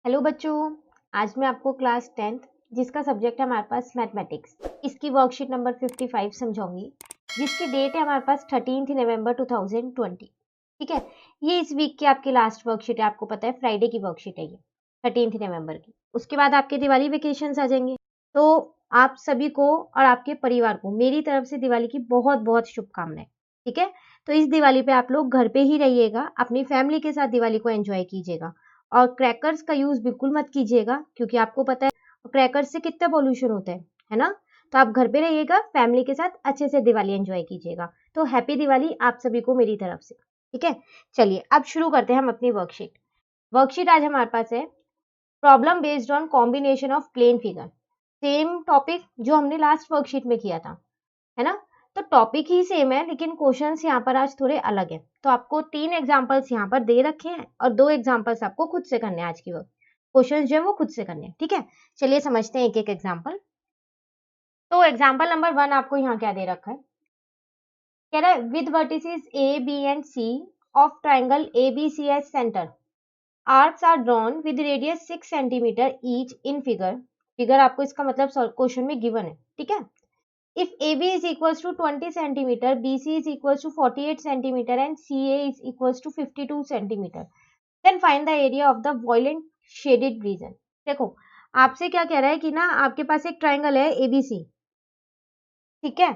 Hello बच्चों, आज मैं आपको क्लास 10th जिसका सब्जेक्ट है हमारे पास मैथमेटिक्स, इसकी वर्कशीट नंबर 55 समझाऊंगी, जिसकी डेट है हमारे पास 13 नवंबर 2020। ठीक है, ये इस वीक की आपकी लास्ट वर्कशीट है। आपको पता है फ्राइडे की वर्कशीट है ये 13 नवंबर की। उसके बाद आपके दिवाली वेकेशन आ जाएंगे। तो आप सभी को और आपके परिवार को मेरी तरफ से दिवाली की बहुत बहुत शुभकामनाएं। ठीक है, तो इस दिवाली पे आप लोग घर पे ही रहिएगा, अपनी फैमिली के साथ दिवाली को एंजॉय कीजिएगा और क्रैकर्स का यूज बिल्कुल मत कीजिएगा, क्योंकि आपको पता है क्रैकर्स से कितना पॉल्यूशन होता है ना। तो आप घर पे रहिएगा, फैमिली के साथ अच्छे से दिवाली एंजॉय कीजिएगा। तो हैप्पी दिवाली आप सभी को मेरी तरफ से। ठीक है, चलिए अब शुरू करते हैं हम अपनी वर्कशीट। वर्कशीट आज हमारे पास है problem based on combination of plane figure. Same topic जो हमने लास्ट वर्कशीट में किया था, है ना। तो टॉपिक ही सेम है, लेकिन क्वेश्चंस यहाँ पर आज थोड़े अलग हैं। तो आपको 3 एग्जांपल्स यहाँ पर दे रखे हैं और 2 एग्जांपल्स आपको खुद से करने हैं। आज की वक्त क्वेश्चंस जो है वो खुद से करने हैं। ठीक है, चलिए समझते हैं एक एक एग्जांपल। तो एग्जांपल नंबर 1 आपको यहाँ क्या दे रखा है, कह रहा है with vertices A B and C of triangle A B C as centre, arcs are drawn with radius 6 centimetre each in figure. Figure आपको इसका मतलब क्वेश्चन में गिवन है। ठीक है, if AB is equals to 20 centimeter, BC is equals to 48 centimeter and CA is equals to 52 centimeter, then find the area of the violent shaded region। देखो आपसे क्या कह रहा है कि ना आपके पास एक ट्राइंगल है ABC, ठीक है,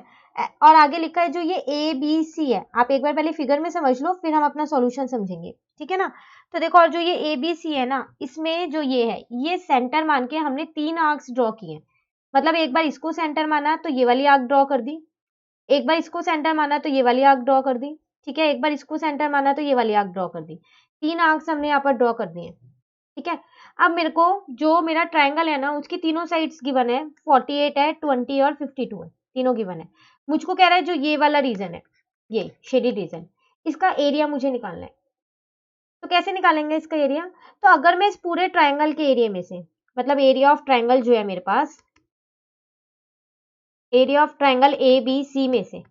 और आगे लिखा है जो ये ABC है। आप एक बार पहले फिगर में समझ लो, फिर हम अपना सॉल्यूशन समझेंगे। ठीक है ना, तो देखो और जो ये ABC है ना, इसमें जो ये है ये सेंटर मान के हमने 3 आर्क्स ड्रॉ किए। मतलब एक बार इसको सेंटर माना तो ये वाली आर्क ड्रॉ कर दी, एक बार इसको सेंटर माना तो ये वाली आर्क ड्रॉ कर दी। ठीक है, एक बार इसको सेंटर माना तो ये वाली आर्क ड्रॉ कर दी। 3 आर्क्स हमने यहाँ पर ड्रॉ कर दिए। ठीक है, अब मेरे को जो मेरा ट्राइंगल है ना उसकी तीनों साइड्स गिवन है, 48 है, 20 और 52 है, तीनों गिवन है। मुझको कह रहा है जो ये वाला रीजन है, ये शेडेड रीजन, इसका एरिया मुझे निकालना है। तो कैसे निकालेंगे इसका एरिया? तो अगर मैं इस पूरे ट्राइंगल के एरिया में से, मतलब एरिया ऑफ ट्राइंगल जो है मेरे पास, area of triangle A B C में से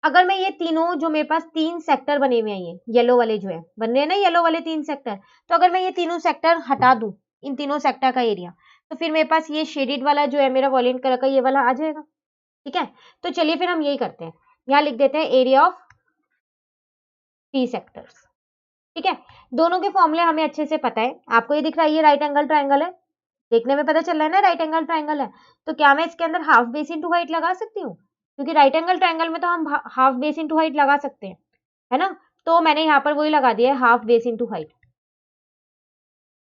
अगर मैं ये तीनों जो मेरे पास 3 सेक्टर बने हुए हैं, ये येलो वाले जो है बन रहे हैं ना, येलो वाले 3 सेक्टर, तो अगर मैं ये तीनों सेक्टर हटा दूं, इन तीनों सेक्टर का एरिया, तो फिर मेरे पास ये शेडेड वाला जो है मेरा वॉलेंट कलर का ये वाला आ जाएगा। ठीक है, तो चलिए फिर हम यही करते हैं, यहाँ लिख देते हैं एरिया ऑफ 3 सेक्टर्स। ठीक है, दोनों के फॉर्मूले हमें अच्छे से पता है। आपको ये दिख रहा है ये राइट एंगल ट्राइंगल है, देखने में पता चल रहा है ना राइट एंगल ट्राइंगल है। तो क्या मैं इसके अंदर हाफ बेस इंटू हाइट लगा सकती हूँ? क्योंकि राइट एंगल ट्राइंगल में तो हम हाफ बेस इंटू हाइट लगा सकते हैं, है ना। तो मैंने यहाँ पर वही लगा दिया है, हाफ बेस इंटू हाइट।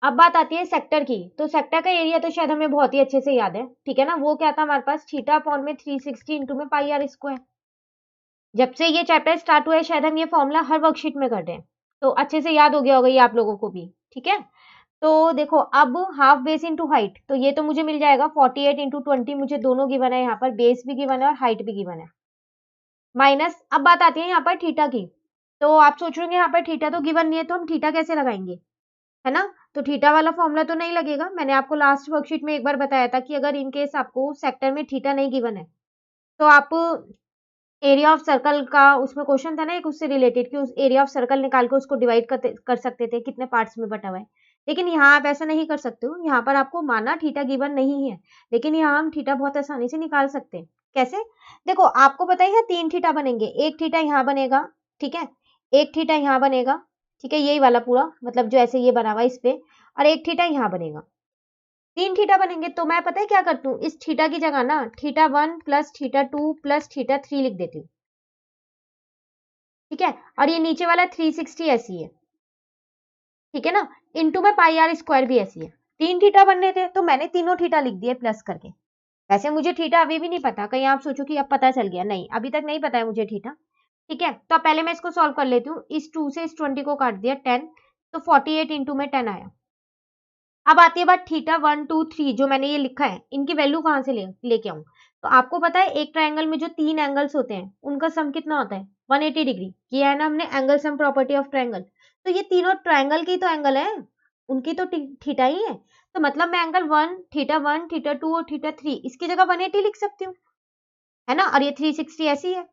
अब बात आती है सेक्टर की। तो सेक्टर का एरिया तो शायद हमें बहुत ही अच्छे से याद है, ठीक है ना। वो क्या था हमारे पास, थीटा अपॉन में 360 इंटू में पाई आर स्क्वायर। जब से ये चैप्टर स्टार्ट हुआ है शायद हम ये फॉर्मूला हर वर्कशीट में कर रहे हैं, तो अच्छे से याद हो गया होगा ये आप लोगों को भी। ठीक है, तो देखो अब हाफ बेस इंटू हाइट, तो ये तो मुझे मिल जाएगा 48 इंटू 20, मुझे दोनों गिवन है, यहाँ पर बेस भी गिवन है और हाइट भी गिवन है। माइनस, अब बात आती है यहाँ पर थीटा की। तो आप सोच रहे होंगे यहाँ पर थीटा तो गिवन नहीं है, तो हम थीटा कैसे लगाएंगे, है ना। तो थीटा वाला फॉर्मूला तो नहीं लगेगा। मैंने आपको लास्ट वर्कशीट में एक बार बताया था कि अगर इन केस आपको सेक्टर में थीटा नहीं गिवन है, तो आप एरिया ऑफ सर्कल का, उसमें क्वेश्चन था ना एक उससे रिलेटेड, कि उस एरिया ऑफ सर्कल निकाल के उसको डिवाइड कर सकते थे कितने पार्ट्स में बटा हुआ है। लेकिन यहाँ आप ऐसा नहीं कर सकते हो, यहाँ पर आपको माना थीटा गिवन नहीं है, लेकिन यहाँ हम थीटा बहुत आसानी से निकाल सकते हैं। कैसे? देखो आपको पता है 3 थीटा बनेंगे, एक थीटा यहाँ बनेगा, ठीक है, एक थीटा यहाँ बनेगा, ठीक है, यही वाला पूरा, मतलब जो ऐसे ये बना हुआ है इस पे, और एक थीटा यहाँ बनेगा। 3 थीटा बनेंगे, तो मैं पता है क्या करती हूँ, इस थीटा की जगह ना theta 1 plus theta 2 plus theta 3 लिख देती हूँ। ठीक है, और ये नीचे वाला 360 ऐसी है, ठीक है ना, इनटू में पाई आर स्क्वायर भी ऐसी है। 3 थीटा बनने थे तो मैंने तीनों थीटा लिख दिए प्लस करके। वैसे मुझे थीटा अभी भी नहीं पता, कहीं आप सोचो कि अब पता चल गया, नहीं अभी तक नहीं पता है मुझे थीटा। ठीक है, तो पहले मैं इसको सॉल्व कर लेती हूँ। इस 2 से इस 20 को काट दिया 10, तो 48 इंटू में 10 आया। अब आती है बात थीटा 1 2 3, जो मैंने ये लिखा है इनकी वैल्यू कहाँ से लेके आऊं। तो आपको पता है एक ट्राइंगल में जो 3 एंगल्स होते हैं उनका सम कितना होता है, 180 डिग्री। किया है ना हमने angle sum property of triangle. तो ये तीनों ट्राइंगल की तो एंगल है, उनकी तो थीटा ही है। तो मतलब मैं एंगल 1 थीटा 2 और थीटा 3 इसकी जगह 180 लिख सकती हूँ, है ना। और ये 360 ऐसी है,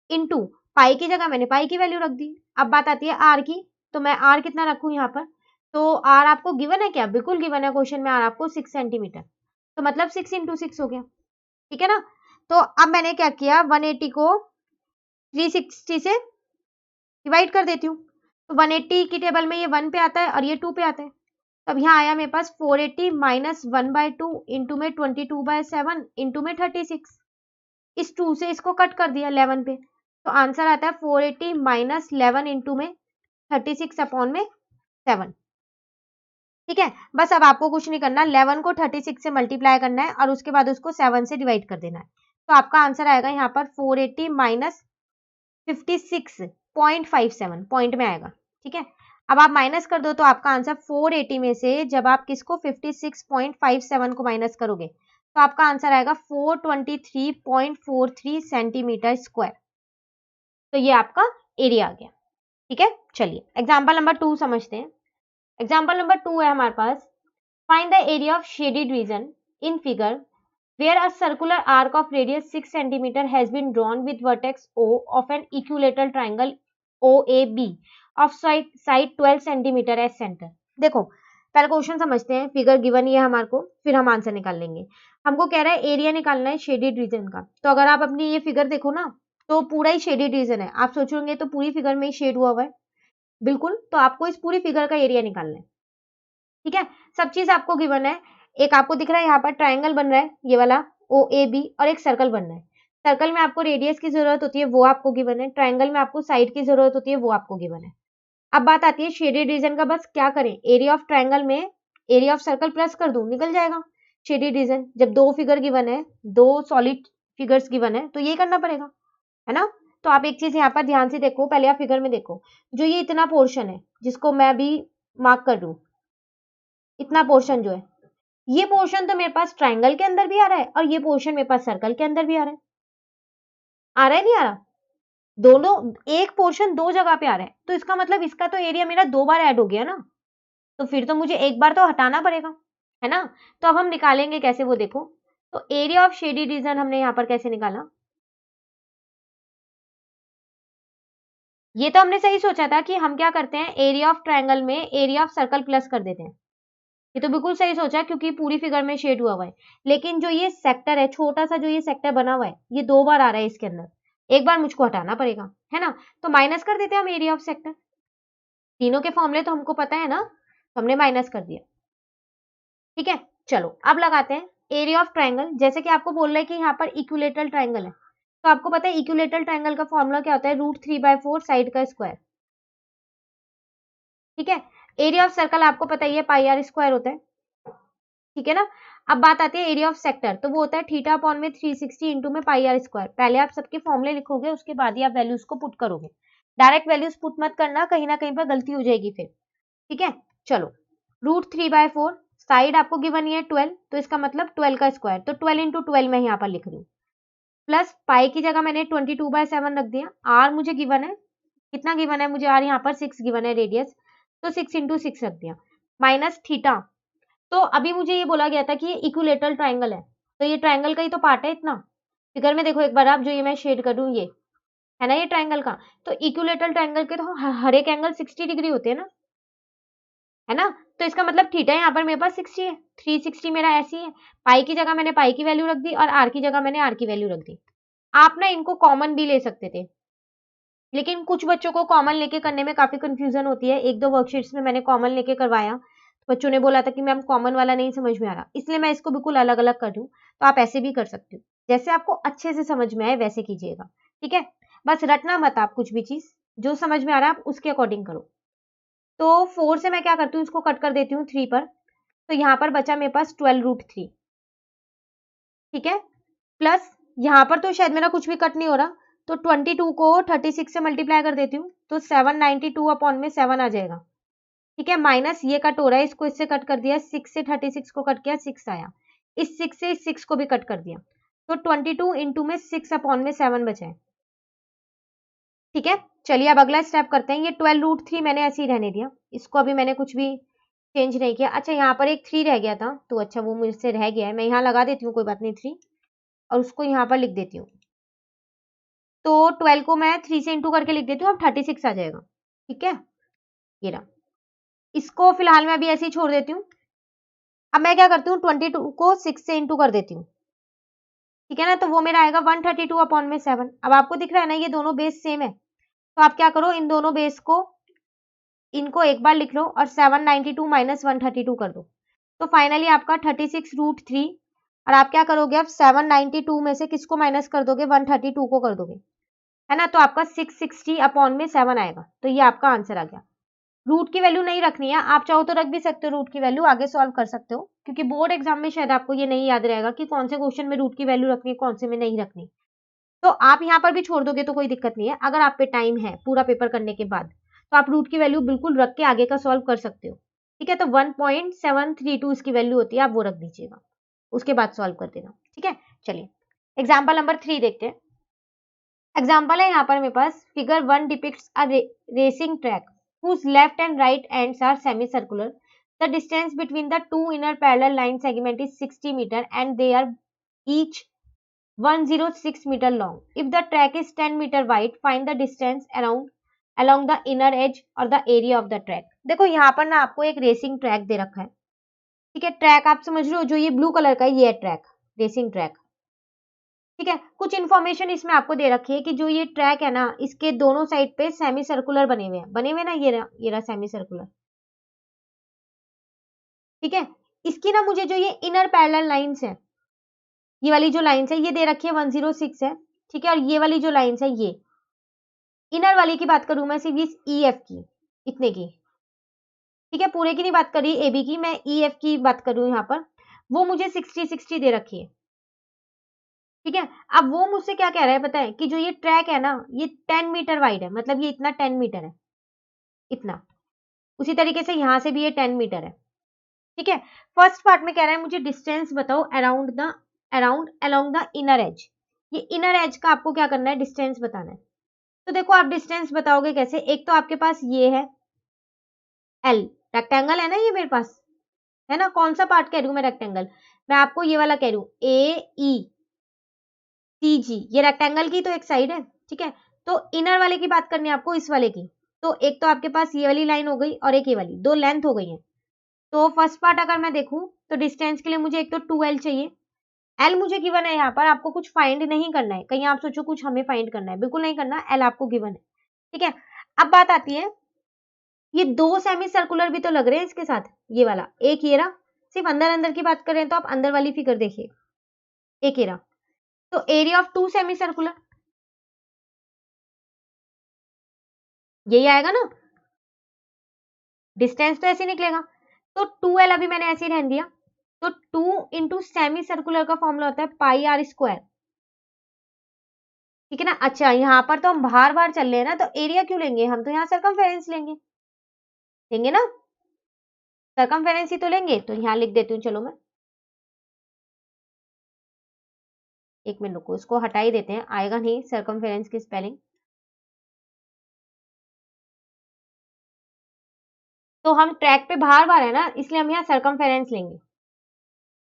इनटू पाई की जगह मैंने पाई की वैल्यू रख दी। अब बात आती है आर की, तो मैं आर कितना रखूं यहाँ पर, तो आर आपको गिवन है क्या? बिल्कुल गिवन है क्वेश्चन में आर आपको 6 सेंटीमीटर, तो मतलब 6 इंटू 6 हो गया, ठीक है ना। तो अब मैंने क्या किया, 180 को 360 से डिवाइड कर देती हूँ, तो 180 की टेबल में ये 1 पे आता है और ये 2 पे आता है, तब यहाँ आया मेरे पास 480 माइनस 1/2 इंटू में 22/7 इंटू में 36, इस 2 से इसको कट कर दिया 11 पे, तो आंसर आता है 480 माइनस 11 इंटू में 36 अपॉन में 7, ठीक है। बस अब आपको कुछ नहीं करना, 11 को 36 से मल्टीप्लाई करना है और उसके बाद उसको 7 से डिवाइड कर देना है, तो आपका आंसर आएगा यहाँ पर 480 माइनस 56.57 पॉइंट में आएगा, ठीक है। अब आप माइनस कर दो तो आपका आंसर 480 में से जब आप किसको 56.57 को माइनस करोगे तो आपका आंसर आएगा 423.43 सेंटीमीटर स्क्वायर, तो ये आपका एरिया आ गया, ठीक है। चलिए एग्जाम्पल नंबर 2 समझते हैं। एग्जाम्पल नंबर 2 है हमारे पास, find the area of shaded region in figure where a circular arc of radius 6 cm has been drawn with vertex O of an equilateral triangle OAB of side 12 cm as center। देखो पहले question समझते हैं, figure given ही है हमारे को, फिर हम answer निकाल लेंगे। हमको कह रहा है एरिया निकालना है शेडेड रीजन का, तो अगर आप अपनी ये फिगर देखो ना तो पूरा ही शेडेड रीजन है, आप सोचोगे तो पूरी फिगर में ही शेड हुआ हुआ है, बिल्कुल, तो आपको इस पूरी फिगर का एरिया निकालना है, ठीक है। सब चीज आपको गिवन है, एक आपको दिख रहा है यहाँ पर ट्राइंगल बन रहा है ये वाला ओ ए बी और एक सर्कल बन रहा है, सर्कल में आपको रेडियस की जरूरत होती है वो आपको गिवन है, ट्राइंगल में आपको साइड की जरूरत होती है वो आपको गिवन है। अब बात आती है शेडेड रीजन का, बस क्या करें, एरिया ऑफ ट्राइंगल में एरिया ऑफ सर्कल प्लस कर दूं निकल जाएगा शेडेड रीजन, जब दो फिगर गिवन है, दो सॉलिड फिगर्स गिवन है तो ये करना पड़ेगा, है ना। तो आप एक चीज यहाँ पर ध्यान से देखो, पहले आप फिगर में देखो, जो ये इतना पोर्शन है जिसको मैं अभी मार्क कर दूं, इतना पोर्शन जो है, ये पोर्शन तो मेरे पास ट्राइंगल के अंदर भी आ रहा है और ये पोर्शन मेरे पास सर्कल के अंदर भी आ रहा है, आ रहा है नहीं आ रहा, दोनों एक पोर्शन दो जगह पे आ रहा है, तो इसका मतलब इसका तो एरिया मेरा दो बार ऐड हो गया ना, तो फिर तो मुझे एक बार तो हटाना पड़ेगा, है ना। तो अब हम निकालेंगे कैसे वो देखो, तो एरिया ऑफ शेडेड रीजन हमने यहाँ पर कैसे निकाला, ये तो हमने सही सोचा था कि हम क्या करते हैं एरिया ऑफ ट्राइंगल में एरिया ऑफ सर्कल प्लस कर देते हैं, ये तो बिल्कुल सही सोचा क्योंकि पूरी फिगर में शेड हुआ हुआ है, लेकिन जो ये सेक्टर है छोटा सा, जो ये सेक्टर बना हुआ है ये दो बार आ रहा है इसके अंदर, एक बार मुझको हटाना पड़ेगा, है ना। तो माइनस कर देते हैं हम एरिया ऑफ सेक्टर, तीनों के फॉर्मूले तो हमको पता है ना, तो हमने माइनस कर दिया, ठीक है। चलो अब लगाते हैं एरिया ऑफ ट्राइंगल, जैसे कि आपको बोल रहा है कि यहाँ पर इक्विलेटरल ट्राइंगल है, तो आपको पता है इक्विलेटरल ट्राइंगल का फॉर्मूला क्या होता है, √3/4 साइड का स्क्वायर, ठीक है। एरिया ऑफ सर्कल आपको पता ही है πr² होता है, ठीक है ना। अब बात आती है एरिया ऑफ सेक्टर, तो वो होता है थीटा अपॉन में 360 इंटू में πr², पहले आप सबके फॉर्मूले लिखोगे उसके बाद ही आप वैल्यूज को पुट करोगे, डायरेक्ट वैल्यूज पुट मत करना, कहीं ना कहीं पर गलती हो जाएगी फिर, ठीक है। चलो √3/4 साइड आपको गिवन है 12, तो इसका मतलब 12 का स्क्वायर, तो 12 इंटू 12 मैं यहाँ पर लिख रही हूँ, प्लस पाई की जगह मैंने 22/7 रख दिया, आर मुझे गिवन है, कितना गिवन है मुझे आर, यहाँ पर 6 गिवन है रेडियस, तो 6 इंटू 6 रख दिया, माइनस थीटा, तो अभी मुझे ये बोला गया था कि ये इक्विलेटरल ट्राइंगल है, तो ये ट्राइंगल का ही तो पार्ट है इतना, फिगर में देखो एक बार आप, जो ये मैं शेड कर दूं ये है ना ये ट्राइंगल का, तो इक्विलेटरल ट्राइंगल के तो हर एक एंगल 60 डिग्री होते हैं ना, है ना। तो इसका मतलब थीटा यहाँ पर मेरे पास 60 है, 360 मेरा ऐसी है, पाई की जगह मैंने पाई की वैल्यू रख दी और आर की जगह मैंने आर की वैल्यू रख दी। आप ना इनको कॉमन भी ले सकते थे, लेकिन कुछ बच्चों को कॉमन लेके करने में काफी कंफ्यूजन होती है, एक दो वर्कशीट्स में मैंने कॉमन लेके करवाया, बच्चों ने बोला था कि मैम कॉमन वाला नहीं समझ में आ रहा, इसलिए मैं इसको बिल्कुल अलग अलग कर दूं, तो आप ऐसे भी कर सकते हो, जैसे आपको अच्छे से समझ में आए वैसे कीजिएगा, ठीक है। बस रटना मत आप कुछ भी चीज, जो समझ में आ रहा है आप उसके अकॉर्डिंग करो। तो 4 से मैं क्या करती हूँ, इसको कट कर देती हूँ 3 पर, तो यहाँ पर बचा मेरे पास 12√3, ठीक है, प्लस यहाँ पर तो शायद मेरा कुछ भी कट नहीं हो रहा, तो 22 को 36 से मल्टीप्लाई कर देती हूँ, तो 792 अपॉन में 7 आ जाएगा, ठीक है, माइनस ये कट हो रहा है, इसको इससे कट कर दिया, 6 से 36 को कट किया 6 आया, इस 6 से इस 6 को भी कट कर दिया, तो 22 इंटू में 6 अपॉन में 7 बचा है, ठीक है। चलिए अब अगला स्टेप करते हैं, ये 12√3 मैंने ऐसे ही रहने दिया, इसको अभी मैंने कुछ भी चेंज नहीं किया, अच्छा यहाँ पर एक 3 रह गया था, तो अच्छा वो मुझसे रह गया है, मैं यहाँ लगा देती हूँ, कोई बात नहीं 3, और उसको यहाँ पर लिख देती हूँ, तो 12 को मैं 3 से इंटू करके लिख देती हूँ, अब 36 आ जाएगा, ठीक है, ये रहा, इसको फिलहाल मैं अभी ऐसे ही छोड़ देती हूँ। अब मैं क्या करती हूँ, 22 को 6 से इंटू कर देती हूँ, ठीक है ना। तो वो मेरा आएगा 132 अपॉन में 7। अब आपको दिख रहा है ना ये दोनों बेस सेम है, तो आप क्या करो, इन दोनों बेस को, इनको एक बार लिख लो और 792 माइनस 132 कर दो, तो फाइनली आपका 36√3। और आप क्या करोगे, अब 792 में से किसको माइनस कर दोगे, 132 को कर दोगे, है ना। तो आपका 660 अपॉन में 7 आएगा। तो ये आपका आंसर आ गया। रूट की वैल्यू नहीं रखनी है, आप चाहो तो रख भी सकते हो रूट की वैल्यू, आगे सॉल्व कर सकते हो, क्योंकि बोर्ड एग्जाम में शायद आपको ये नहीं याद रहेगा कि कौन से क्वेश्चन में रूट की वैल्यू रखनी है, कौन से में नहीं रखनी। तो आप यहाँ पर भी छोड़ दोगे तो कोई दिक्कत नहीं है। अगर आप पे टाइम है पूरा पेपर करने के बाद, तो आप रूट की वैल्यू बिल्कुल रख के आगे का सॉल्व कर सकते हो, ठीक है। तो 1.732 इसकी वैल्यू होती है, आप वो रख दीजिएगा, उसके बाद सॉल्व कर देना, ठीक है। चलिए एग्जाम्पल नंबर 3 देखते हैं। एग्जाम्पल है यहाँ पर मेरे पास, figure 1 depicts a racing track whose left and right ends are semicircular. The distance between the two inner parallel line segment is 60 meter and they are each 106 meter long. If the track is 10 meter wide, find the distance along the inner edge or the area of the track. देखो यहाँ पर ना आपको एक racing track दे रखा है, ठीक है। ट्रैक आप समझ रहे हो, जो ये ब्लू कलर का है, ये है ट्रैक, रेसिंग ट्रैक, ठीक है। कुछ इन्फॉर्मेशन इसमें आपको दे रखी है कि जो ये ट्रैक है ना, इसके दोनों साइड पे सेमी सर्कुलर बने हुए हैं, ना, ये रहा सेमी सर्कुलर, ठीक है। इसकी ना मुझे जो ये इनर पैरेलल लाइंस है, ये वाली जो लाइंस है ये दे रखी है 106 है, ठीक है। और ये वाली जो लाइंस है, ये इनर वाली की बात करूं मैं सिर्फ इस ई एफ की, इतने की, ठीक है। पूरे की नहीं बात कर रही ए बी की, मैं ई एफ की बात कर रही हूँ यहाँ पर। वो मुझे 60 दे रखी है, ठीक है। अब वो मुझसे क्या कह रहा है पता है, कि जो ये ट्रैक है ना, ये 10 मीटर वाइड है, मतलब ये इतना 10 मीटर है, इतना। उसी तरीके से यहां से भी ये 10 मीटर है, ठीक है। फर्स्ट पार्ट में कह रहा है मुझे डिस्टेंस बताओ around along the inner as. ये इनर एज का आपको क्या करना है, डिस्टेंस बताना है। तो देखो आप डिस्टेंस बताओगे कैसे, एक तो आपके पास ये है एल, रेक्टेंगल है ना ये मेरे पास, है ना। कौन सा पार्ट कह रही हूँ मैं, रेक्टेंगल। मैं आपको ये वाला कह रही हूँ, ए ई सी जी, ये रेक्टेंगल की तो एक साइड है, ठीक है। तो इनर वाले की बात करनी है आपको, इस वाले की। तो एक तो आपके पास ये वाली लाइन हो गई और एक ये वाली, दो लेंथ हो गई है। तो फर्स्ट पार्ट अगर मैं देखूं तो डिस्टेंस के लिए मुझे एक तो 2L चाहिए। L मुझे गिवन है, यहाँ पर आपको कुछ फाइंड नहीं करना है, कहीं आप सोचो कुछ हमें फाइंड करना है, बिल्कुल नहीं करना, L आपको गिवन है, ठीक है। अब बात आती है, ये दो सेमी सर्कुलर भी तो लग रहे हैं इसके साथ, ये वाला एक, ये रहा। सिर्फ अंदर अंदर की बात करें तो आप अंदर वाली फिगर देखिए, एक ये रहा। तो area of two semicircular यही आएगा ना, डिस्टेंस तो ऐसे निकलेगा। तो 2L अभी मैंने ऐसे ही रहने दिया। तो 2 इंटू सेमी सर्कुलर का फॉर्मूला होता है पाई आर स्क्वायर, ठीक है ना। अच्छा यहाँ पर तो हम बार बार चल रहे हैं ना, तो एरिया क्यों लेंगे, हम तो यहाँ सरकमफेरेंस लेंगे, लेंगे ना, सरकमफेरेंस ही तो लेंगे। तो यहाँ लिख देती हूँ, चलो मैं एक मिनट रुको, इसको हटा ही देते हैं, आएगा नहीं सरकमफेरेंस की स्पेलिंग। तो हम ट्रैक पे बार बार है ना, इसलिए हम यहाँ सरकमफेरेंस लेंगे।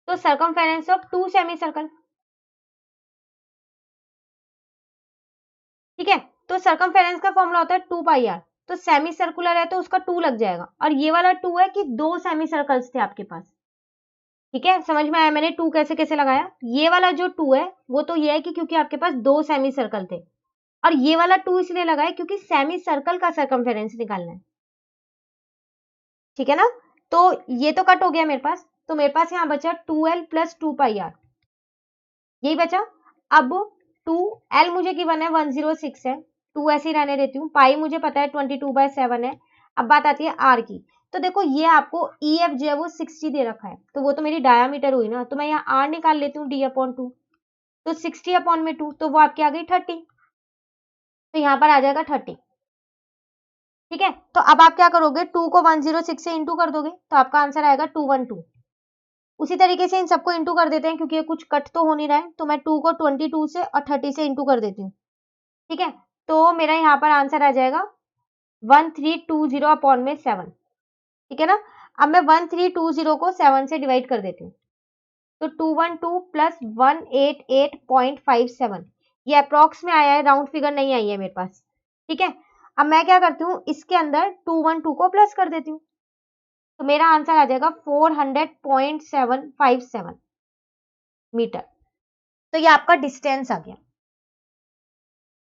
तो circumference of two semicircle, ठीक है। तो सरकमफेरेंस का फॉर्मूला होता है 2 पाई आर। तो सेमी सर्कुलर है तो उसका 2 लग जाएगा, और ये वाला 2 है कि दो सेमी सर्कल्स थे आपके पास, ठीक है। समझ में आया मैंने 2 कैसे कैसे लगाया। ये वाला जो 2 है वो तो ये है कि क्योंकि आपके पास दो सेमी सर्कल थे, और ये वाला 2 इसलिए लगाया क्योंकि सेमी सर्कल का सरकमफेरेंस निकालना है, ठीक है ना। तो ये तो कट हो गया मेरे पास, तो मेरे पास यहाँ बचा 2L प्लस 2 पाई आर, यही बचा। अब 2L मुझे गिवन है 106 है, 2 ऐसे ही रहने देती हूँ, पाई मुझे पता है 22/7 है। अब बात आती है आर की। तो देखो ये आपको ई एफ जो है वो 60 दे रखा है, तो वो तो मेरी डायामीटर हुई ना, तो मैं यहाँ आर निकाल लेती हूँ D/2। तो 60/2, तो वो आपकी आ गई 30, तो यहाँ पर आ जाएगा 30, ठीक है। तो अब आप क्या करोगे, 2 को 106 से इंटू कर दोगे, तो आपका आंसर आएगा 212। उसी तरीके से इन सबको इंटू कर देते हैं, क्योंकि ये कुछ कट तो हो नहीं रहा है, तो मैं 2 को 22 से और 30 से इंटू कर देती हूँ, ठीक है। तो मेरा यहाँ पर आंसर आ जाएगा 1320/7, ठीक है ना। अब मैं 1320 को 7 से डिवाइड कर देती हूँ, तो 212 प्लस 188.57, ये अप्रॉक्स में आया है, राउंड फिगर नहीं आई है मेरे पास, ठीक है। अब मैं क्या करती हूँ, इसके अंदर 212 को प्लस कर देती हूँ, तो मेरा आंसर आ जाएगा 400.757 मीटर। तो ये आपका डिस्टेंस आ गया।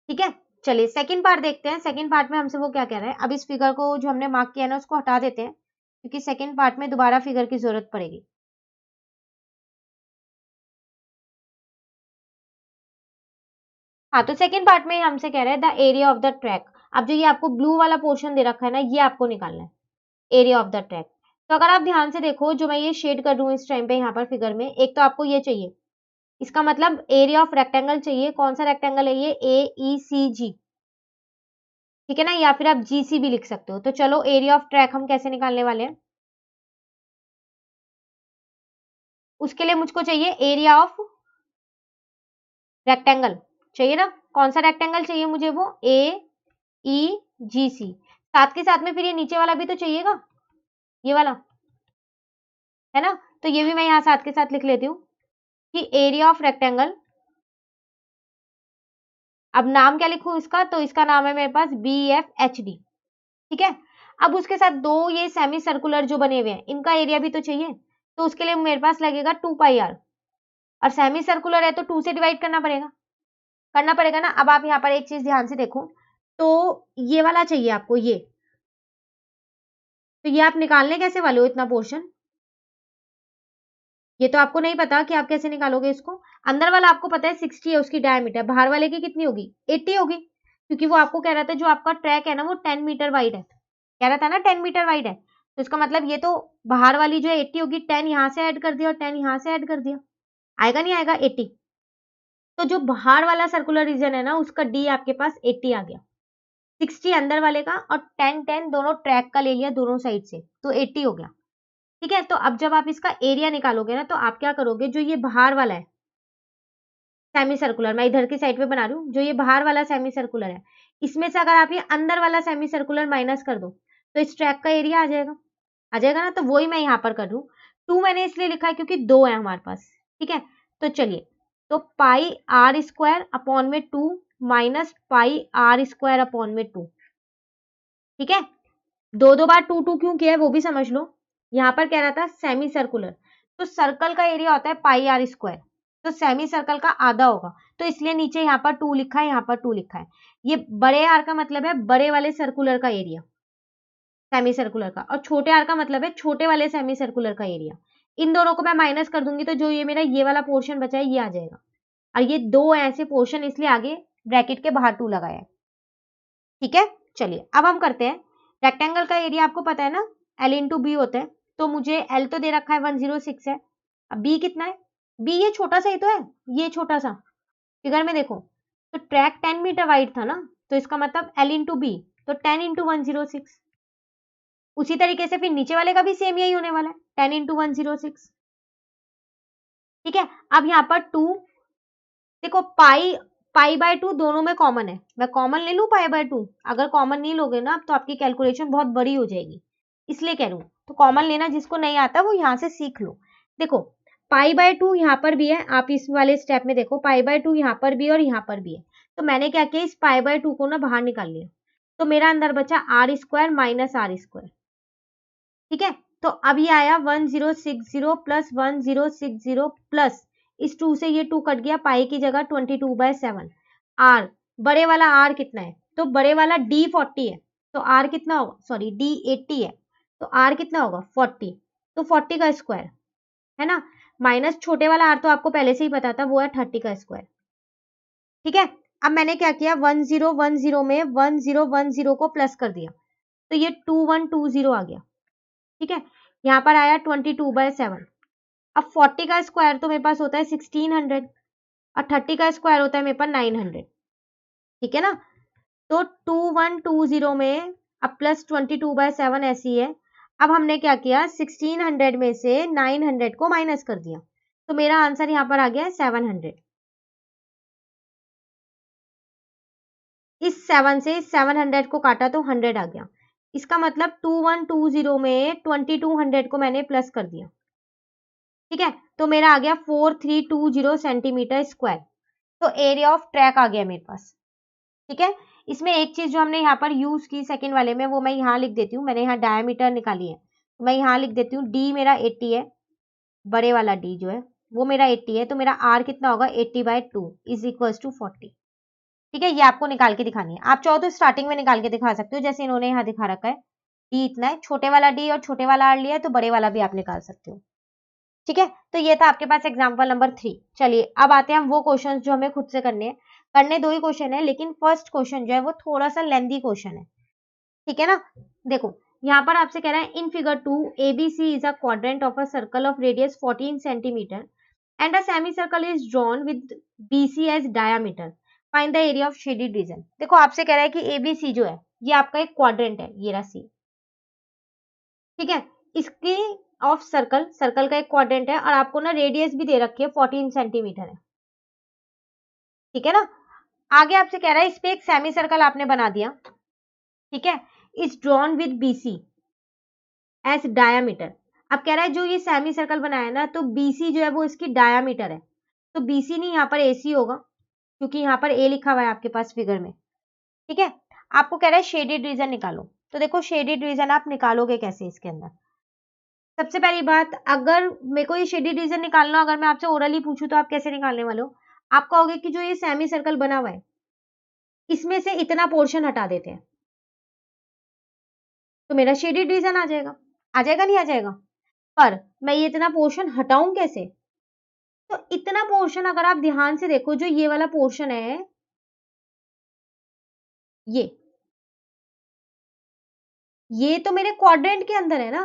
ठीक है, चलिए सेकंड पार्ट देखते हैं। सेकंड पार्ट में हमसे वो क्या कह रहा है। अब इस फिगर को जो हमने मार्क किया ना उसको हटा देते हैं, क्योंकि सेकंड पार्ट में दोबारा फिगर की जरूरत पड़ेगी। हाँ, तो सेकंड पार्ट में हमसे कह रहा है the area of the track. अब जो ये आपको ब्लू वाला पोर्शन दे रखा है ना, ये आपको निकालना है, एरिया ऑफ द ट्रैक। तो अगर आप ध्यान से देखो, जो मैं ये शेड कर रही हूँ इस टाइम पे यहाँ पर फिगर में, एक तो आपको ये चाहिए, इसका मतलब एरिया ऑफ रेक्टेंगल चाहिए। कौन सा रेक्टेंगल है ये, AECG, ठीक है ना, या फिर आप GC भी लिख सकते हो। तो चलो एरिया ऑफ ट्रैक हम कैसे निकालने वाले हैं, उसके लिए मुझको चाहिए एरिया ऑफ रेक्टेंगल चाहिए ना। कौन सा रेक्टेंगल चाहिए मुझे, वो AEGC। साथ के साथ में फिर ये नीचे वाला भी तो चाहिएगा, ये वाला, है ना। तो ये भी मैं यहाँ साथ के साथ लिख लेती हूँ कि एरिया ऑफ रेक्टेंगल, अब नाम क्या लिखूं इसका, तो इसका नाम है मेरे पास BFHD। ठीक है, अब उसके साथ दो ये सेमी सर्कुलर जो बने हुए हैं, इनका एरिया भी तो चाहिए। तो उसके लिए मेरे पास लगेगा 2πr, और सेमी सर्कुलर है तो 2 से डिवाइड करना पड़ेगा ना। अब आप यहाँ पर एक चीज ध्यान से देखो, तो ये वाला चाहिए आपको, ये तो ये आप निकालने कैसे वाले हो इतना पोर्शन, ये तो आपको नहीं पता कि आप कैसे निकालोगे इसको। अंदर वाला आपको पता है 60 है उसकी डायमीटर, बाहर वाले की कितनी होगी, 80 होगी, क्योंकि वो आपको कह रहा था जो आपका ट्रैक है ना वो 10 मीटर वाइड है, कह रहा था ना 10 मीटर वाइड है। तो इसका मतलब ये तो बाहर वाली जो है 80 होगी, 10 यहाँ से ऐड कर दिया और 10 यहाँ से ऐड कर दिया, आएगा नहीं आएगा 80। तो जो बाहर वाला सर्कुलर रीजन है ना उसका D आपके पास 80 आ गया, 60 अंदर वाले का और 10 दोनों ट्रैक का ले लिया दोनों साइड से, तो 80 हो गया। ठीक है, तो अब जब आप इसका एरिया निकालोगे ना, तो आप क्या करोगे, जो ये बाहर वाला है सेमी सर्कुलर, मैं इधर की साइड पे बना रही हूँ, जो ये बाहर वाला सेमी सर्कुलर है, इसमें से अगर आप ये अंदर वाला सेमी सर्कुलर माइनस कर दो, तो इस ट्रैक का एरिया आ जाएगा ना। तो वही मैं यहाँ पर कर रही हूँ। 2 मैंने इसलिए लिखा है क्योंकि 2 है हमारे पास। ठीक है, तो चलिए, तो πr² अपॉन में 2 माइनस πr² अपॉन में 2। ठीक है, दो बार 2 क्यों किया है वो भी समझ लो। यहाँ पर कह रहा था सेमी सर्कुलर, तो सर्कल का एरिया होता है πr², तो सेमी सर्कल का आधा होगा, तो इसलिए नीचे यहाँ पर 2 लिखा है, यहाँ पर 2 लिखा है। ये बड़े आर का मतलब है बड़े वाले सर्कुलर का एरिया, सेमी सर्कुलर का, और छोटे आर का मतलब है छोटे वाले सेमी सर्कुलर का एरिया। इन दोनों को मैं माइनस कर दूंगी, तो जो ये मेरा ये वाला पोर्शन बचा है ये आ जाएगा, और ये दो ऐसे पोर्शन इसलिए आगे ब्रैकेट के बाहर 2 लगाया है। ठीक है, चलिए अब हम करते हैं। रेक्टेंगल का एरिया आपको पता है ना, L इंटू बी होता है, तो मुझे L तो दे रखा है 106 है, अब B कितना है, B ये छोटा सा ही तो है, ये छोटा सा, फिगर में देखो, तो ट्रैक 10 मीटर वाइड था ना, तो इसका मतलब L इंटू बी, तो 10 इंटू 106। उसी तरीके से फिर नीचे वाले का भी सेम यही होने वाला है, 10 इंटू 106। ठीक है, अब यहाँ पर 2, देखो पाई/2 दोनों में कॉमन है, मैं कॉमन ले लूं पाई/2, अगर कॉमन नहीं लोगे ना तो आपकी कैलकुलेशन बहुत बड़ी हो जाएगी, इसलिए कह रही हूँ। तो कॉमन लेना जिसको नहीं आता वो यहाँ से सीख लो। देखो पाई/2 यहाँ पर भी है, आप इस वाले स्टेप में देखो पाई/2 यहाँ पर भी है और यहाँ पर भी है, तो मैंने क्या किया, इस पाई/2 को ना बाहर निकाल लिया, तो मेरा अंदर बचा r² माइनस r²। ठीक है, तो अब ये आया 1060 प्लस 1060 प्लस इस 2 से ये 2 कट गया, पाई की जगह 22/7। आर, बड़े वाला आर कितना है, तो बड़े वाला D40 है, तो आर कितना होगा, सॉरी D80 है, तो आर कितना होगा 40, तो 40 का स्क्वायर, है ना, माइनस छोटे वाला आर तो आपको पहले से ही पता था, वो है 30 का स्क्वायर। ठीक है, अब मैंने क्या किया, 1010 में 1010 को प्लस कर दिया, तो ये 2120 आ गया। ठीक है, यहाँ पर आया 22/7। अब 40 का स्क्वायर तो मेरे पास होता है 1600 और 30 का स्क्वायर होता है मेरे पास 900। ठीक है ना, तो 2120 में अब प्लस 22/7 ऐसी है। अब हमने क्या किया, 1600 में से 900 को माइनस कर दिया, तो मेरा आंसर यहाँ पर आ गया 700। इस 7 से 700 को काटा तो 100 आ गया, इसका मतलब 2120 में 2200 को मैंने प्लस कर दिया। ठीक है, तो मेरा आ गया 4320 सेंटीमीटर स्क्वायर, तो एरिया ऑफ ट्रैक आ गया मेरे पास। ठीक है, इसमें एक चीज जो हमने यहाँ पर यूज की सेकंड वाले में, वो मैं यहाँ लिख देती हूँ, मैंने यहाँ डायमीटर निकाली है, मैं यहाँ लिख देती हूँ डी मेरा 80 है, बड़े वाला डी जो है वो मेरा 80 है, तो मेरा आर कितना होगा 80/2 इज इक्वल टू 40। ठीक है, ये आपको निकाल के दिखानी है। आप चाहो तो स्टार्टिंग में निकाल के दिखा सकते हो, जैसे इन्होंने यहाँ दिखा रखा है डी इतना है, छोटे वाला डी और छोटे वाला आर लिया है तो बड़े वाला भी आप निकाल सकते हो। ठीक है, तो ये था आपके पास एग्जाम्पल नंबर 3। चलिए अब आते हैं हम वो क्वेश्चन जो हमें खुद से करने हैं। करने 2 ही क्वेश्चन है, लेकिन फर्स्ट क्वेश्चन जो है वो थोड़ा सा लेंदी क्वेश्चन है। ठीक है ना, देखो यहाँ पर आपसे कह रहा है in figure 2 ABC is a quadrant of a circle of radius 14 centimetre and a semicircle is drawn with BC as diameter, find the area of shaded region. देखो आपसे कह रहा है कि ABC जो है ये आपका एक क्वाड्रेंट है, ये रहा C। ठीक है, इसकी ऑफ सर्कल, सर्कल का एक क्वाड्रेंट है और आपको ना रेडियस भी दे रखी है 14 सेंटीमीटर है। ठीक है ना, आगे आपसे कह रहा है इस पे एक सेमी सर्कल आपने बना दिया। ठीक है, is drawn with BC as diameter. अब कह रहा है जो ये सेमी सर्कल बनाया ना, तो BC जो है वो इसकी डायामीटर है, तो BC नहीं यहाँ पर AC होगा, क्योंकि यहाँ पर A लिखा हुआ है आपके पास फिगर में। ठीक है, आपको कह रहा है शेडेड रीजन निकालो। तो देखो शेडेड रीजन आप निकालोगे कैसे इसके अंदर। सबसे पहली बात, अगर मेरे को ये शेडेड रीजन निकालना, अगर मैं आपसे ओरली पूछूं तो आप कैसे निकालने वाले हो। आप कहोगे कि जो ये सेमी सर्कल बना हुआ है इसमें से इतना पोर्शन हटा देते हैं तो मेरा शेडेड रीजन आ जाएगा। आ जाएगा नहीं आ जाएगा, पर मैं ये इतना पोर्शन हटाऊं कैसे। तो इतना पोर्शन अगर आप ध्यान से देखो, जो ये वाला पोर्शन है ये तो मेरे क्वाड्रेंट के अंदर है ना,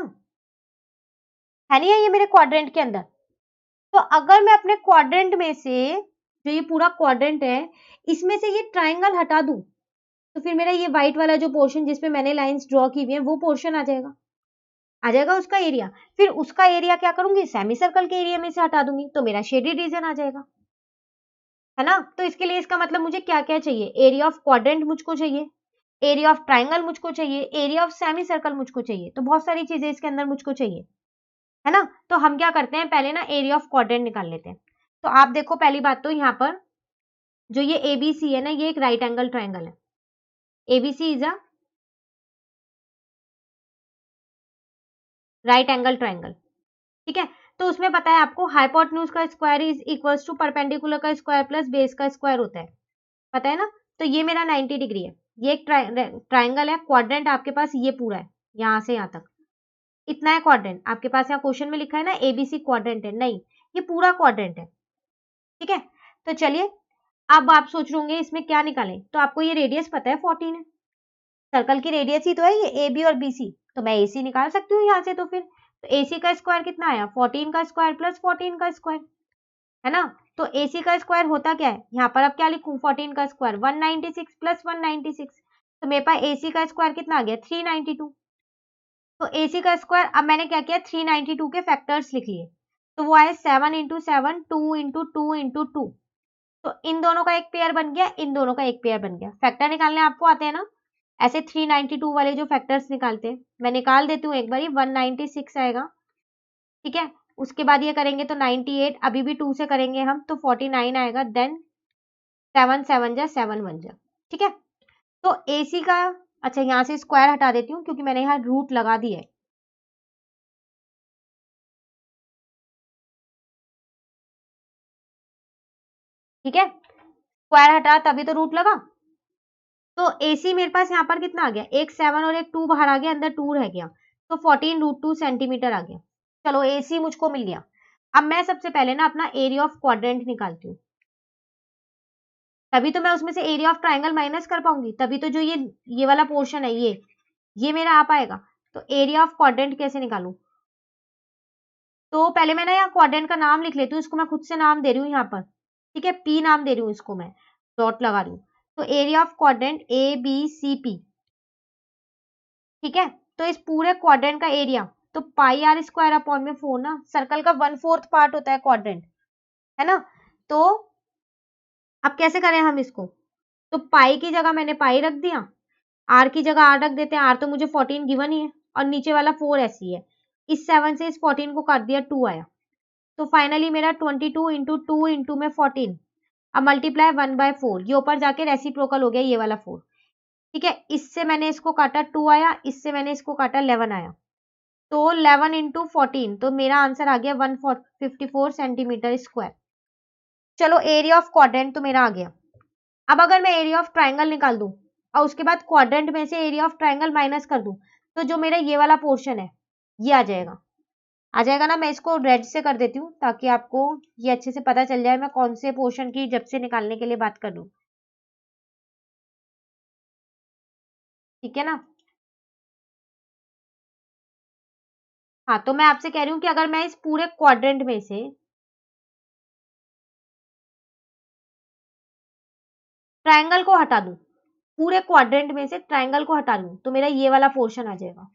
है नहीं है ये मेरे क्वाड्रेंट के अंदर। तो अगर मैं अपने क्वाड्रेंट में से, जो ये पूरा क्वाड्रेंट है, इसमें से ये ट्राइंगल हटा दूं, तो फिर मेरा ये व्हाइट वाला जो पोर्शन जिसपे मैंने लाइंस ड्रॉ की हुई है वो पोर्शन आ जाएगा उसका एरिया। फिर उसका एरिया क्या करूंगी, सेमी सर्कल के एरिया में से हटा दूंगी, तो मेरा शेडेड रीजन आ जाएगा, है ना। तो इसके लिए इसका मतलब मुझे क्या क्या चाहिए, एरिया ऑफ क्वाड्रेंट मुझको चाहिए, एरिया ऑफ ट्राइंगल मुझको चाहिए, एरिया ऑफ सेमी सर्कल मुझको चाहिए, तो बहुत सारी चीजें इसके अंदर मुझको चाहिए, है ना। तो हम क्या करते हैं, पहले ना एरिया ऑफ क्वाड्रेंट निकाल लेते हैं। तो आप देखो पहली बात तो यहाँ पर जो ये ABC है ना, ये एक राइट एंगल ट्राइंगल है। ABC is a right angle triangle. ठीक है, तो उसमें पता है आपको हाइपोटेन्यूज का square is equals to perpendicular का स्क्वायर प्लस बेस का स्क्वायर होता है, पता है ना। तो ये मेरा 90 डिग्री है, ये एक ट्राइंगल है, क्वाड्रेंट आपके पास ये पूरा है, यहाँ से यहाँ तक इतना है क्वाड्रेंट। आपके पास यहाँ क्वेश्चन में लिखा है ना ABC क्वाड्रेंट है, नहीं ये पूरा क्वाड्रेंट है। ठीक है, तो चलिए अब आप सोच रहे होंगे इसमें क्या निकालें, तो आपको ये रेडियस पता है 14 है, सर्कल की रेडियस ही तो है ये AB और BC, तो मैं AC निकाल सकती हूँ यहाँ से। तो फिर तो AC का स्क्वायर कितना आया, 14 का स्क्वायर प्लस 14 का स्क्वायर, है ना। तो AC का स्क्वायर होता क्या है, यहाँ पर अब क्या लिखूं, 14 का स्क्वायर 196 प्लस 196, तो मेरे पास AC का स्क्वायर कितना आ गया 392। तो AC का स्क्वायर, अब मैंने क्या किया 392 के फैक्टर्स लिख लिए, तो वो आए 7 इंटू 7, 2 इंटू 2 इंटू 2, तो इन दोनों का एक पेयर बन गया, इन दोनों का एक पेयर बन गया। फैक्टर निकालने आपको आते हैं ना, ऐसे 392 वाले जो फैक्टर्स निकालते हैं, मैं निकाल देती हूँ एक बारी, 196 आएगा। ठीक है, उसके बाद ये करेंगे तो 98, अभी भी 2 से करेंगे हम तो 49 आएगा, देन 7 7 जा 7 1 जा। ठीक है, तो AC का, अच्छा यहाँ से स्क्वायर हटा देती हूँ क्योंकि मैंने यहाँ रूट लगा दी है। ठीक है, स्क्वायर हटा तभी तो रूट लगा। तो AC मेरे पास यहाँ पर कितना आ गया, एक 7 और एक 2 बाहर आ गया, अंदर 2 रह गया, तो 14√2 सेंटीमीटर आ गया। चलो AC मुझको मिल गया। अब मैं सबसे पहले ना अपना एरिया ऑफ क्वाड्रेंट निकालती हूँ, तभी तो मैं उसमें से एरिया ऑफ ट्राइंगल माइनस कर पाऊंगी, तभी तो जो ये वाला पोर्शन है ये मेरा आ पाएगा। तो एरिया ऑफ क्वाड्रेंट कैसे निकालूं, तो पहले मैं ना यहाँ क्वाड्रेंट का नाम लिख लेती हूँ, इसको मैं खुद से नाम दे रही हूँ यहाँ पर। ठीक है, P नाम दे रही हूँ इसको, मैं डॉट लगा रही हूँ। तो एरिया ऑफ क्वाड्रेंट ABCP। ठीक है, तो इस पूरे क्वाड्रेंट का एरिया, तो पाई आर स्क्वायर अपॉन में 4 ना, सर्कल का 1/4 पार्ट होता है क्वाड्रेंट, है ना। तो अब कैसे करें हम इसको, तो पाई की जगह मैंने पाई रख दिया, आर की जगह आर रख देते हैं, आर तो मुझे 14 गिवन ही है और नीचे वाला 4 ऐसी है, इस 7 से इस 14 को काट दिया, 2 आया, तो फाइनली मेरा 22 इंटू 2 इंटू में 14, अब मल्टीप्लाई 1/4, ये ऊपर जाके रेसिप्रोकल हो गया ये वाला 4। ठीक है, इससे मैंने इसको काटा 2 आया, इससे मैंने इसको काटा 11 आया, तो 11 इंटू 14, तो मेरा आंसर आ गया 154 सेंटीमीटर स्क्वायर। चलो एरिया ऑफ क्वाड्रेंट तो मेरा आ गया। अब अगर मैं एरिया ऑफ ट्राइंगल निकाल दूं और उसके बाद क्वाड्रेंट में से एरिया ऑफ ट्राइंगल माइनस कर दूं, तो जो मेरा ये वाला पोर्शन है ये आ जाएगा ना। मैं इसको रेड से कर देती हूँ ताकि आपको ये अच्छे से पता चल जाए मैं कौन से पोर्शन की जब से निकालने के लिए बात कर रही हूँ। ठीक है ना। हाँ, तो मैं आपसे कह रही हूँ कि अगर मैं इस पूरे क्वाड्रेंट में से ट्राइंगल को हटा दूं, पूरे क्वाड्रेंट में से ट्राइंगल को हटा दूं, तो मेरा ये वाला पोर्शन आ जाएगा।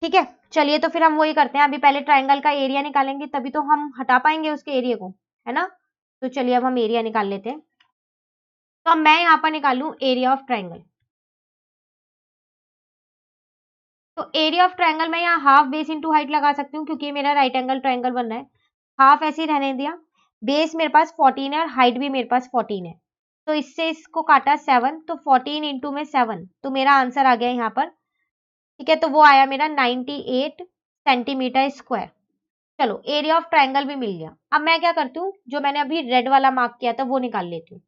ठीक है, चलिए तो फिर हम वही करते हैं। अभी पहले ट्राइंगल का एरिया निकालेंगे, तभी तो हम हटा पाएंगे उसके एरिया को, है ना। तो चलिए अब हम एरिया निकाल लेते हैं। तो अब मैं यहाँ पर निकालूं एरिया ऑफ ट्राइंगल। तो एरिया ऑफ ट्राइंगल मैं यहाँ हाफ बेस इंटू हाइट लगा सकती हूँ, क्योंकि मेरा राइट एंगल ट्राइंगल बन रहा है। हाफ ऐसे ही रहने दिया। बेस मेरे पास 14 है और हाइट भी मेरे पास 14 है, तो इससे इसको काटा 7, तो 14 इंटू में 7, तो मेरा आंसर आ गया यहाँ पर। ठीक है, तो वो आया मेरा 98 सेंटीमीटर स्क्वायर। चलो एरिया ऑफ ट्राइंगल भी मिल गया। अब मैं क्या करती हूँ, जो मैंने अभी रेड वाला मार्क किया था वो निकाल लेती हूँ।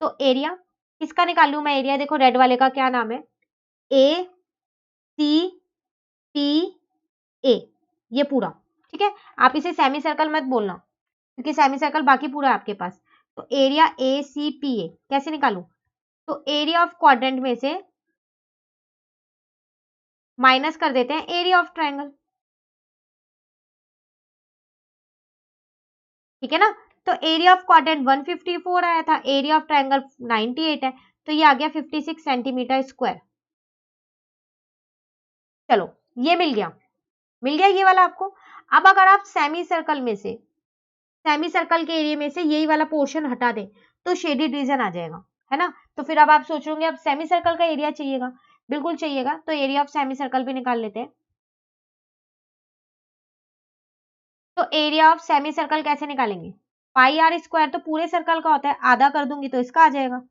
तो एरिया किसका निकाल लूँ मैं एरिया? देखो रेड वाले का क्या नाम है, ए सी टी ए, ये पूरा। ठीक है, आप इसे सेमी सर्कल मत बोलना, क्योंकि सेमी सर्कल बाकी पूरा है आपके पास। तो एरिया ए सी पी ए कैसे निकालूं? तो एरिया ऑफ क्वाड्रेंट में से माइनस कर देते हैं एरिया ऑफ ट्राइंगल। ठीक है ना। तो एरिया ऑफ क्वाड्रेंट 154 आया था, एरिया ऑफ ट्राइंगल 98 है, तो ये आ गया 56 सेंटीमीटर स्क्वायर। चलो ये मिल गया ये वाला आपको। अब अगर आप सेमी सर्कल में से, सेमी सर्कल के एरिया में से यही वाला पोर्शन हटा दें, तो शेडेड रीजन आ जाएगा, है ना। तो फिर अब आप सोचोगे अब सेमी सर्कल का एरिया चाहिएगा, बिल्कुल चाहिएगा। तो एरिया ऑफ सेमी सर्कल भी निकाल लेते हैं। तो एरिया ऑफ सेमी सर्कल कैसे निकालेंगे? पाई आर स्क्वायर तो पूरे सर्कल का होता है, आधा कर दूंगी तो इसका आ जाएगा,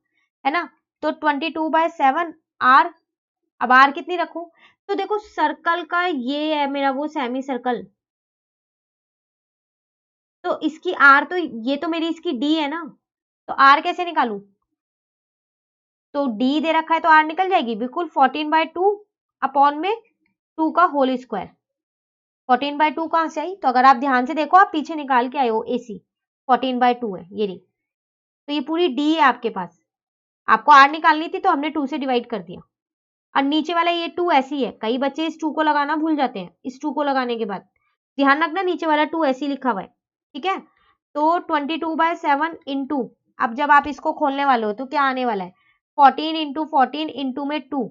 है ना। तो 22/7 आर। अब आर कितनी रखूं? तो देखो सर्कल का ये है मेरा वो सेमी सर्कल, तो इसकी आर तो ये तो मेरी इसकी डी है ना, तो आर कैसे निकालूं? तो डी दे रखा है तो आर निकल जाएगी बिल्कुल। 14/2 अपॉन में 2 का होल स्क्वायर। 14/2 कहां से आई? तो अगर आप ध्यान से देखो, आप पीछे निकाल के आए हो एसी, 14/2 है ये रही। तो ये पूरी डी है आपके पास। आपको आर निकालनी थी तो हमने 2 से डिवाइड कर दिया। और नीचे वाला ये 2 ऐसी है, कई बच्चे इस 2 को लगाना भूल जाते हैं। इस 2 को लगाने के बाद ध्यान रखना नीचे वाला 2 ऐसी लिखा हुआ है। ठीक है, तो 22/7 इंटू, अब जब आप इसको खोलने वाले हो तो क्या आने वाला है? 14 इंटू 14 इंटू में 2।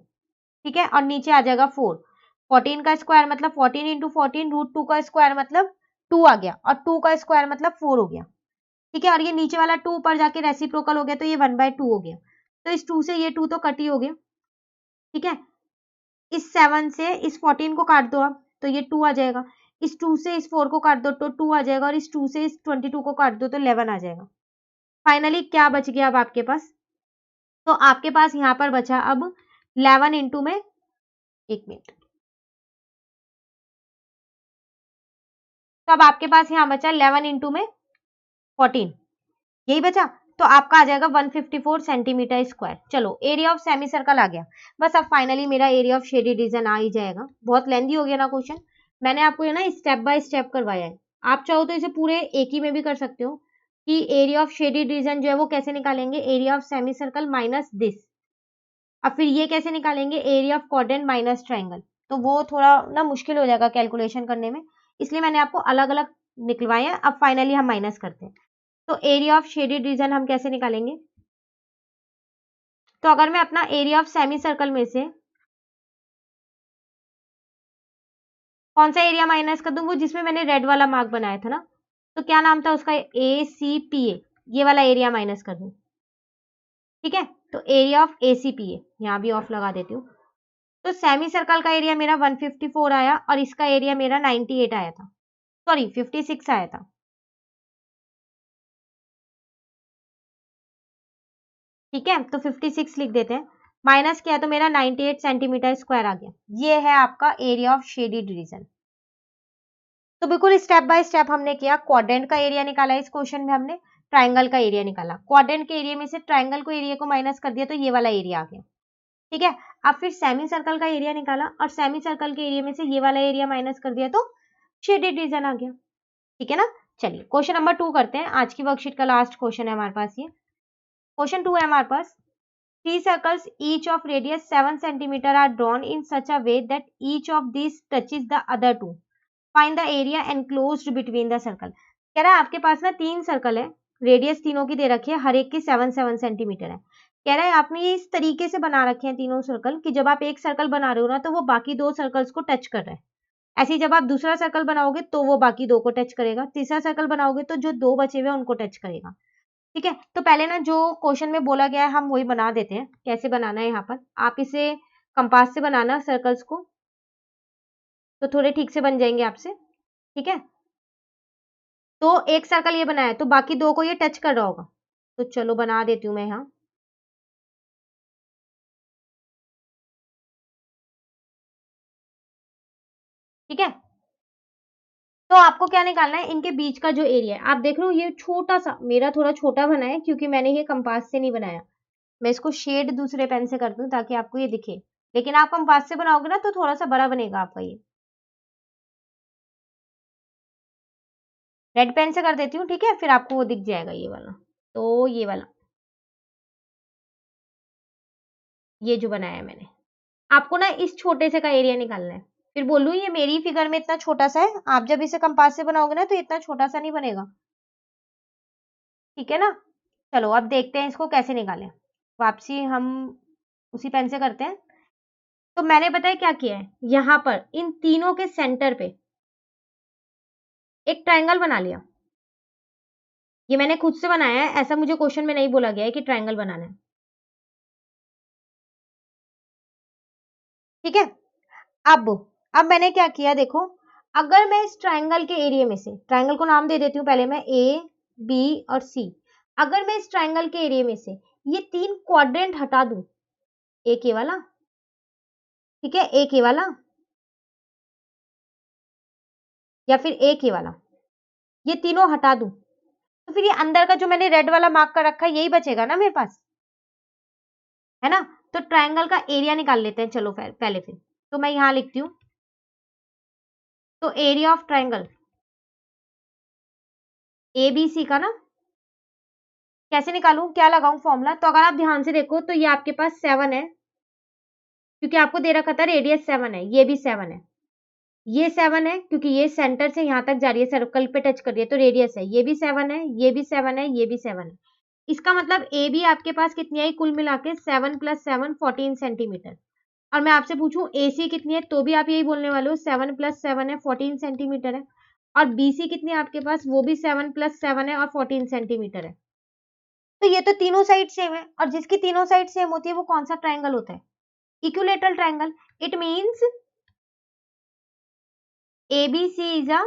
ठीक है, और नीचे आ जाएगा 4। 14 का स्क्वायर मतलब 14 इंटू 14, √2 का स्क्वायर मतलब 2 आ गया, और 2 का स्क्वायर मतलब 4 हो गया। ठीक है, और ये नीचे वाला 2 ऊपर जाके रेसिप्रोकल हो गया, तो ये 1/2 हो गया। तो इस 2 से ये 2 तो कट ही हो गया। ठीक है, इस 7 से इस 14 को काट दो अब, तो ये 2 आ जाएगा। इस 2 से इस 4 को काट दो तो 2 आ जाएगा, और इस 2 से इस 22 को काट दो तो 11 आ जाएगा। फाइनली क्या बच गया अब आपके पास? तो आपके पास यहाँ पर बचा अब 11 इंटू में, एक मिनट, तो अब आपके पास यहाँ बचा 11 इंटू में 14, यही बचा। तो आपका आ जाएगा 154 सेंटीमीटर स्क्वायर। चलो एरिया ऑफ सेमी सर्कल आ गया। बस अब फाइनली मेरा एरिया ऑफ शेडेड रीजन आ ही जाएगा। बहुत लेंदी हो गया ना क्वेश्चन, मैंने आपको ये ना स्टेप बाय स्टेप करवाया है। आप चाहो तो इसे पूरे एक ही में भी कर सकते हो कि एरिया ऑफ शेडेड रीजन जो है वो कैसे निकालेंगे, area of semi circle minus this. अब फिर ये कैसे निकालेंगे, area of quadrant minus triangle. तो वो थोड़ा ना मुश्किल हो जाएगा कैलकुलेशन करने में, इसलिए मैंने आपको अलग अलग निकलवाए हैं। अब फाइनली हम माइनस करते हैं। तो एरिया ऑफ शेडेड रीजन हम कैसे निकालेंगे? तो अगर मैं अपना एरिया ऑफ सेमी सर्कल में से कौन सा एरिया माइनस कर दूं, वो जिसमें मैंने रेड वाला मार्क बनाया था ना, तो क्या नाम था उसका, ए सी पी ए, ये वाला एरिया माइनस कर दूं। ठीक है, तो area of A C P A यहां भी ऑफ लगा देती हूँ। तो सेमी सर्कल का एरिया मेरा 154 आया, और इसका एरिया मेरा 98 आया था, सॉरी 56 आया था। ठीक है, तो 56 लिख देते हैं। माइनस किया तो मेरा 98 सेंटीमीटर स्क्वायर आ गया। ये है आपका एरिया ऑफ शेडेड रीजन। तो बिल्कुल स्टेप बाय स्टेप हमने किया। क्वाड्रेंट का एरिया निकाला, इस क्वेश्चन में हमने ट्राइंगल का एरिया निकाला। क्वाड्रेंट के एरिया में से ट्राइंगल को एरिया को माइनस कर दिया तो ये वाला एरिया आ गया। ठीक है, अब फिर सेमी सर्कल का एरिया निकाला और सेमी सर्कल के एरिया में से ये वाला एरिया माइनस कर दिया तो शेडेड रीजन आ गया। ठीक है ना। चलिए क्वेश्चन नंबर 2 करते हैं। आज की वर्कशीट का लास्ट क्वेश्चन है हमारे पास। ये क्वेश्चन 2 है हमारे पास। 3 circles each of radius 7 centimeter are drawn in such a way that each of these touches the other two. Find the area enclosed between the circle. कह रहा है आपके पास ना 3 सर्कल है, रेडियस तीनों की दे रखी है, हर एक की 7 सेंटीमीटर है। कह रहा है आपने ये इस तरीके से बना रखे हैं तीनों सर्कल कि जब आप एक सर्कल बना रहे हो ना तो वो बाकी 2 सर्कल्स को टच कर रहा है। ऐसे ही जब आप दूसरा सर्कल बनाओगे तो वो बाकी 2 को टच करेगा, तीसरा सर्कल बनाओगे तो जो 2 बचे हुए हैं उनको टच करेगा। ठीक है, तो पहले ना जो क्वेश्चन में बोला गया है हम वही बना देते हैं। कैसे बनाना है यहाँ पर, आप इसे कंपास से बनाना सर्कल्स को, तो थोड़े ठीक से बन जाएंगे आपसे। ठीक है, तो एक सर्कल ये बनाया तो बाकी 2 को ये टच कर रहा होगा, तो चलो बना देती हूँ मैं यहाँ। ठीक है, तो आपको क्या निकालना है, इनके बीच का जो एरिया है। आप देख रहे हो ये छोटा सा, मेरा थोड़ा छोटा बना है क्योंकि मैंने ये कंपास से नहीं बनाया। मैं इसको शेड दूसरे पेन से कर दूं ताकि आपको ये दिखे, लेकिन आप कंपास से बनाओगे ना तो थोड़ा सा बड़ा बनेगा आपका ये। रेड पेन से कर देती हूँ, ठीक है, फिर आपको वो दिख जाएगा ये वाला। तो ये वाला, ये जो बनाया है मैंने, आपको ना इस छोटे से का एरिया निकालना है। फिर बोलूँ ये मेरी फिगर में इतना छोटा सा है, आप जब इसे कंपास से बनाओगे ना तो इतना छोटा सा नहीं बनेगा। ठीक है ना। चलो अब देखते हैं इसको कैसे निकालें। वापसी हम उसी पेन से करते हैं। तो मैंने बताया क्या किया है, यहाँ पर इन तीनों के सेंटर पे एक ट्रायंगल बना लिया। ये मैंने खुद से बनाया है, ऐसा मुझे क्वेश्चन में नहीं बोला गया है कि ट्रायंगल बनाना है। ठीक है, अब मैंने क्या किया देखो, अगर मैं इस ट्रायंगल के एरिया में से, ट्रायंगल को नाम दे देती हूँ पहले मैं, ए बी और सी। अगर मैं इस ट्रायंगल के एरिया में से ये 3 क्वाड्रेंट हटा दूं, एक ये वाला, ठीक है, एक ये वाला, या फिर एक ये वाला, ये तीनों हटा दूं, तो फिर ये अंदर का जो मैंने रेड वाला मार्क कर रखा है यही बचेगा ना मेरे पास, है ना। तो ट्रायंगल का एरिया निकाल लेते हैं, चलो पहले फिर। तो मैं यहां लिखती हूँ, तो area of triangle A B C का ना, कैसे निकालूं, क्या लगाऊं फॉर्मूला। तो अगर आप ध्यान से देखो तो ये आपके पास 7 है, क्योंकि आपको दे रखा था रेडियस 7 है, ये भी 7 है, ये 7 है क्योंकि ये सेंटर से यहां तक जा रही है, सर्कल पे टच कर रही है तो रेडियस है, ये भी 7 है, ये भी 7 है, ये भी 7 है। इसका मतलब ए बी आपके पास कितनी आई कुल मिला के, 7 + 7 14 सेंटीमीटर। और मैं आपसे पूछूं ए सी कितनी है तो भी आप यही बोलने वाले हो, 7 + 7 है 14 सेंटीमीटर है। और बी सी कितनी है आपके पास, वो भी 7 + 7 है और 14 सेंटीमीटर है। तो ये तो तीनों साइड सेम है, और जिसकी तीनों साइड सेम होती है वो कौन सा ट्रायंगल होता है, equilateral triangle. It means ABC is a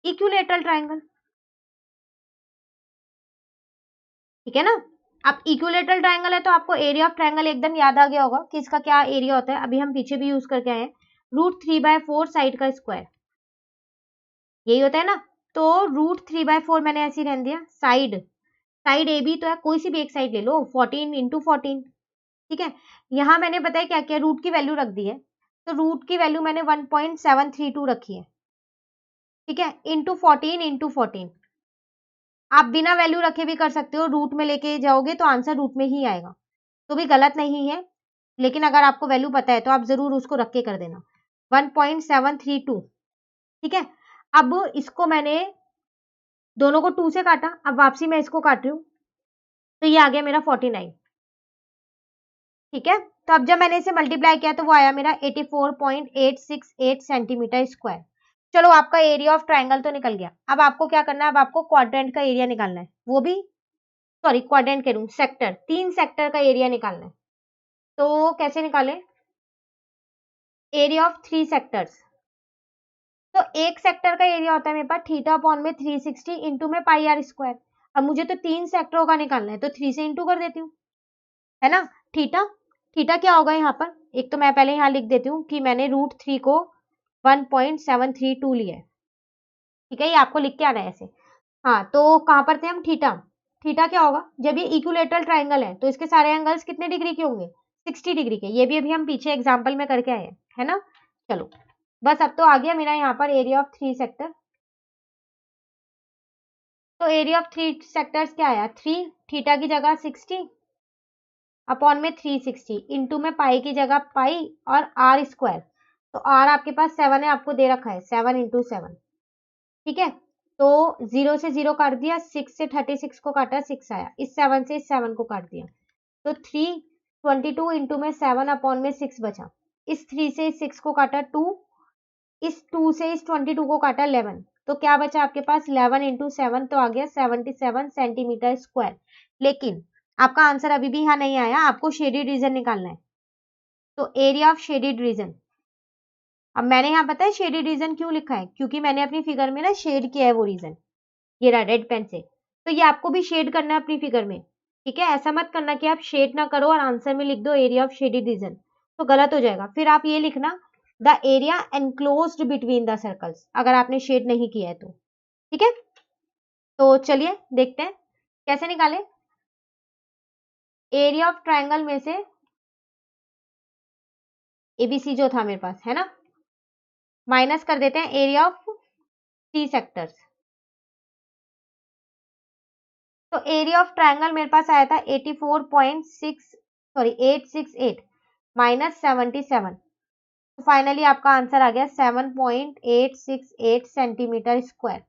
equilateral triangle। ठीक है ना। अब इक्विलेटरल ट्रायंगल है तो आपको एरिया ऑफ ट्रायंगल एकदम याद आ गया होगा कि इसका क्या एरिया होता है। अभी हम पीछे भी यूज करके आए हैं, √3/4 साइड का स्क्वायर, यही होता है ना। तो √3/4 मैंने ऐसे ही रहने दिया। साइड, साइड ए बी तो है, कोई सी भी एक साइड ले लो, 14 × 14। ठीक है, यहाँ मैंने बताया क्या क्या, रूट की वैल्यू रख दी है, तो रूट की वैल्यू मैंने 1.732 रखी है। ठीक है, इंटू 14 आप बिना वैल्यू रखे भी कर सकते हो, रूट में लेके जाओगे तो आंसर रूट में ही आएगा, तो भी गलत नहीं है, लेकिन अगर आपको वैल्यू पता है तो आप जरूर उसको रख के कर देना। 1.732। ठीक है, अब इसको मैंने दोनों को 2 से काटा, अब वापसी मैं इसको काट रही हूँ, तो ये आ गया मेरा 49। ठीक है, तो अब जब मैंने इसे मल्टीप्लाई किया तो वो आया मेरा 84.868 सेंटीमीटर स्क्वायर। चलो आपका एरिया ऑफ ट्राइंगल तो निकल गया। अब आपको क्या करना है, अब आपको क्वाड्रेंट का एरिया निकालना है, वो भी, सॉरी क्वाड्रेंट कह रही हूँ, सेक्टर, 3 सेक्टर का एरिया निकालना है। तो कैसे निकालें, एरिया ऑफ 3 सेक्टर्स। तो एक सेक्टर का एरिया होता है मेरे पास θ/360 इंटू में πr²। अब मुझे तो 3 सेक्टरों का निकालना है तो 3 से इंटू कर देती हूँ, है ना, थीटा। थीटा क्या होगा यहाँ पर, एक तो मैं पहले यहाँ लिख देती हूँ कि मैंने √3 को 1.732 लिया है, ठीक है, ये आपको लिख के आना है ऐसे। हाँ, तो कहाँ पर थे हम, थीटा। थीटा क्या होगा, जब ये इक्विलेटरल ट्राइंगल है तो इसके सारे एंगल्स कितने डिग्री के होंगे, 60 डिग्री के। ये भी अभी हम पीछे एग्जाम्पल में करके आए हैं, है ना। चलो बस अब तो आ गया मेरा यहाँ पर एरिया ऑफ 3 सेक्टर। तो एरिया ऑफ 3 सेक्टर्स क्या आया, 3 थीटा की जगह 60 अपॉन में 360 इंटू में पाई की जगह पाई और आर स्क्वायर। तो आर आपके पास 7 है, आपको दे रखा है 7 इंटू 7, ठीक है। तो 0 से 0 काट दिया, 6 से 36 को काटा 6 आया, इस 7 से इस 7 को काट दिया, तो 322 इंटू में 7 अपॉन में 6 बचा, इस 3 से इस 6 को काटा 2, इस 2 से इस 22 को काटा 11, तो क्या बचा आपके पास 11 इंटू 7, तो आ गया 77 सेंटीमीटर स्क्वायर। लेकिन आपका आंसर अभी भी यहाँ नहीं आया, आपको शेडेड रीजन निकालना है। तो एरिया ऑफ शेडेड रीजन, अब मैंने यहाँ पता है शेडेड रीजन क्यों लिखा है, क्योंकि मैंने अपनी फिगर में ना शेड किया है वो रीजन, ये रहा रेड पेन से। तो ये आपको भी शेड करना है अपनी फिगर में, ठीक है। ऐसा मत करना कि आप शेड ना करो और आंसर में लिख दो एरिया ऑफ शेडेड रीजन, तो गलत हो जाएगा। फिर आप ये लिखना the area enclosed between the circles, अगर आपने शेड नहीं किया है तो, ठीक है। तो चलिए देखते हैं कैसे निकाले। एरिया ऑफ ट्राइंगल में से एबीसी जो था मेरे पास, है ना, माइनस कर देते हैं एरिया ऑफ 3 सेक्टर्स। तो एरिया ऑफ ट्राइंगल मेरे पास आया था 86868 माइनस 77, तो फाइनली आपका आंसर आ गया 7.868 सेंटीमीटर स्क्वायर,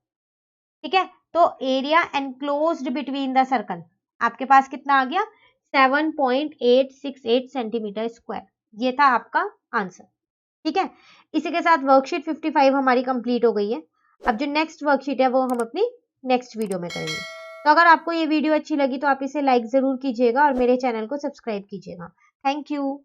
ठीक है। तो area enclosed between the circle आपके पास कितना आ गया, 7.868 सेंटीमीटर स्क्वायर, ये था आपका आंसर, ठीक है। इसी के साथ वर्कशीट 55 हमारी कंप्लीट हो गई है। अब जो नेक्स्ट वर्कशीट है वो हम अपनी नेक्स्ट वीडियो में करेंगे। तो अगर आपको ये वीडियो अच्छी लगी तो आप इसे लाइक जरूर कीजिएगा और मेरे चैनल को सब्सक्राइब कीजिएगा। Thank you.